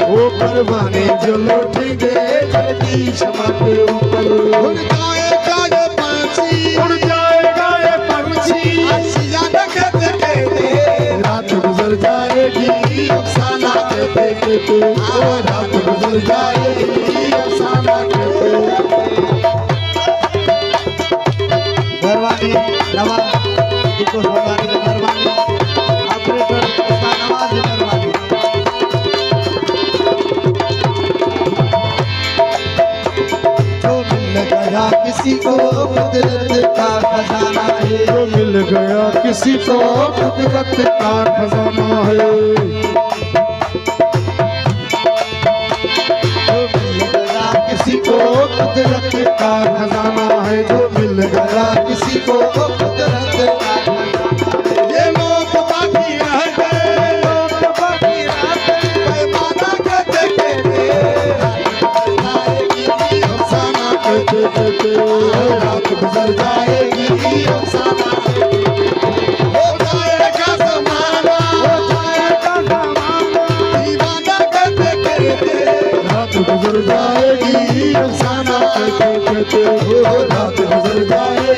वो परवाने जो लौटेंगे जगदीश माँ के ऊपर। उड़ जाएगा ये पंछी, उड़ जाएगा ये पंछी, आशियाना कहते कहते रात गुजर जाएगी अफसाना कहते कहते, ओ रात गुजर जाएगी अफसाना कहते कहते। मेहरबानी नवाज इको भगवान की मेहरबानी, ऑपरेटर उसका नवाज की मेहरबानी। जो मिल गया किसी को कुदरत का खजाना है, जो मिल गया किसी को कुदरत का खजाना है। जो मिल गया किसी को कुदरत का खजाना है, जो मिल गया किसी को कुदरत का खजाना है। ये लोग बाकी रह गए, लोग बाकी रह गए, पैमाना कहते कहते अफसाना कहते कहते, रात गुजर जाएगी अफसाना हो जाएगा ज़माना, हो जाएगा ज़माना, दीवाना कहते कहते रात गुजर जाएगी अफसाना कहते कहते, ओ रात गुजर जाएगी